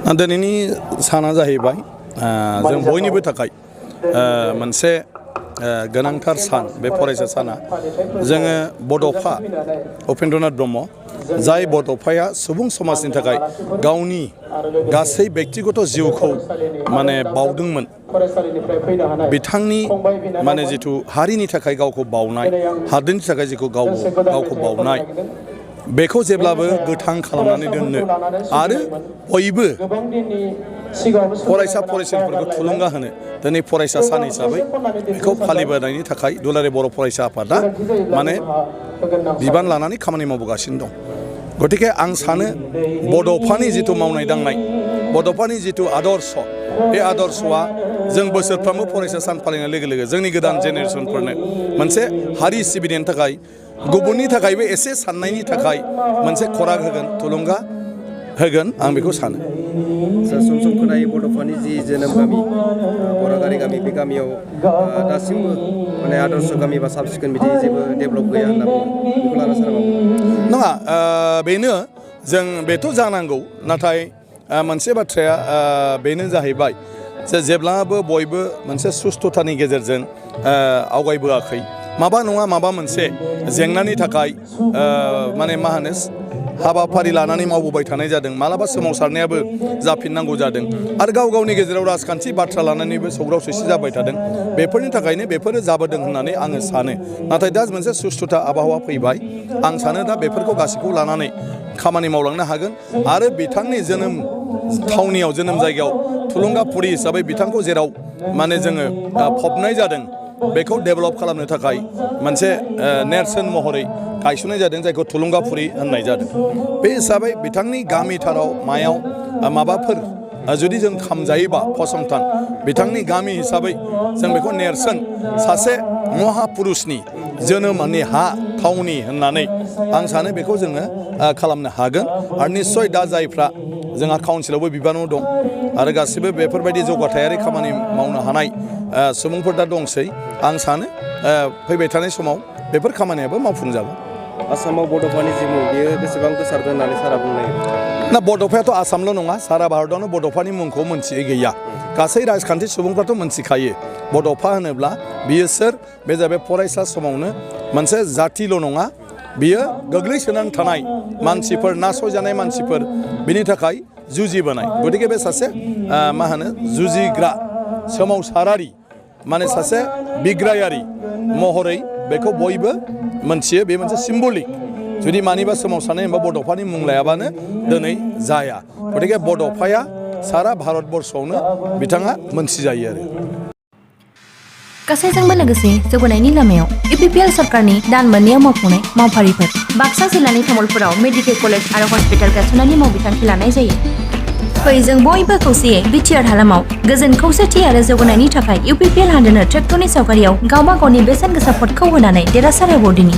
दिनैनि साना जाहैबाय जों बयनिबो थाखाय मोनसे गोनांथार सान बे फरायसा साना जोङो बड'फा उपेन्द्रनाथ ब्रह्म जाय बड'फाया सुबुं समाजनि थाखाय गावनि गासै व्यक्तिगत जिउखौ माने बावदोंमोन बिथांनि माने जिथु हारिनि थाखाय गावखौ बावनाय हादोरनि थाखाय जिखौ गावखौ बावनाय बेखौ जेब्लाबो गोथां खालामनानै दोननो आरो बयबो फरायसा फरायसुलिफोरखौ थुलुंगा होनो दिनै फरायसा सान हिसाबै बेखौ फालिबोनायनि थाखाय दुलाराय बर' फरायसा आफादा माने बिबान लानानै खामानि मावबोगासिनो दं। गतिके आं सानो बड'फानि जिथु मावनाय दांनाय बड'फानि जिथु आदर्श बे आदर्शआ जों बोसोरफ्रोमबो फरायसा सान फालिनाय लोगो लोगो जोंनि गोदान जेनेरेसनफोरनो मोनसे हारि सिबिनायनि थाखाय गुबुननि थाखायबो एसे साननायनि थाखाय मोनसे खराग होगोन थुलुंगा होगोन आं बेखौ सानो। सम सम खोनायो बड'फानि जि जोनोम गामि बरागारि गामि बे गामियाव दासिमबो माने आदर्श गामि बा साब सिखोन बिदि जेबो डेभेलप गैया होनना बुङो बेखौ लाना सारा मा बुङो? नङा बेनो जों बेथ' जानांगौ नाथाय मोनसे बाथ्राया बेनो जाहैबाय जे जेब्लाबो बयबो मोनसे सुस्थ'थानि गेजेरजों आवगायबोआखै माबा नङा माबा मोनसे जेंनानि थाखाय माने मा होनो हाबाफारि लानानै मावबोबाय थानाय जादों मालाबा सोमावसारनायाबो जाफिननांगौ जादों आरो गाव गावनि गेजेराव राजखान्थि बाथ्रा लानानैबो सौग्राव सौसि जाबाय थादों बेफोरनि थाखायनो बेफोरो जाबोदों होननानै आङो सानो। नाथाय दा मोनसे सुस्थ'था आबहावा फैबाय आं सानो दा बेफोरखौ गासैखौबो लानानै खामानि मावलांनो हागोन आरो बिथांनि जोनोम थावनियाव जोनोम जायगायाव थुलुंगाफुरि हिसाबै बिथांखौ जेराव माने जोङो फबनाय जादों बेखौ डेभेलप खालामनो थाखाय मोनसे नेरसोन महरै गायसननाय जादों जायखौ थुलुंगाफुरि होननाय जादों। बे हिसाबै बिथांनि गामिथाराव मायाव माबाफोर जुदि जों खामजायोबा फसंथान बिथांनि गामि हिसाबै जों बेखौ नेरसोन सासे महापुरुषनि जोनोमनि हा थावनि होननानै आं सानो बेखौ जोङो खालामनो हागोन आरो निस्सय दा जायफ्रा जोंहा काउन्सिलावबो बिबानाव दं आरो गासिबो बेफोरबायदि जौगाथायारि खामानि मावनो हानाय सुबुंफोर दा दंसै आं सानो फैबाय थानाय समाव बेफोर खामानियाबो मावफुंजागोन। आसामाव बड'फानि जि मुं बेयो बेसेबां गोसारदों होननानै सारा बुंनो नागिरो? ना बड'फायाथ' आसामल' नङा सारा भारतआवनो बड'फानि मुंखौ मोनथियै गैया गासै राजखान्थि सुबुंफ्राथ' मोनथिखायो बड'फा होनोब्ला बियो सोर बे जाबाय फरायसा समावनो मोनसे जातिल' नङा बियो गोग्लैसोनानै थानाय मानसिफोर नासयजानाय मानसिफोर बिनि थाखाय जुजिबोनाय गतिके बे सासे मा होनो जुजिग्रा सोमावसारारि माने सासे बिग्रायारि महरै बेखौ बयबो मोनथियो बे मोनसे सिम्बलिक जुदि मानिबा सोमावसारनाय होनबा बड'फानि मुं लायाबानो दिनै जाया गतिके बड'फाया सारा भारतबर्षआवनो बिथाङा मोनथिजायो आरो गासैजोंबो लोगोसे जौगानायनि लामायाव इउपिपिएल सरकारनि दान मोननैयाव मावफुंनाय मावफारिफोर बाक्सा जिल्लानि तामुलपुराव मेडिकेल कलेज आरो हस्पिटाल गायसननायनि मावबिथांखि लानाय जायो। फै जों बयबो खौसेयै बिटिआर हालामाव गोजोन खौसेथि आरो जौगानायनि थाखाय इउपिपिएल हानजानो ट्रेक्टरनि सावगारियाव गावबा गावनि बेसेन गोसा भटखौ होनानै देरहासार होबावदिनि।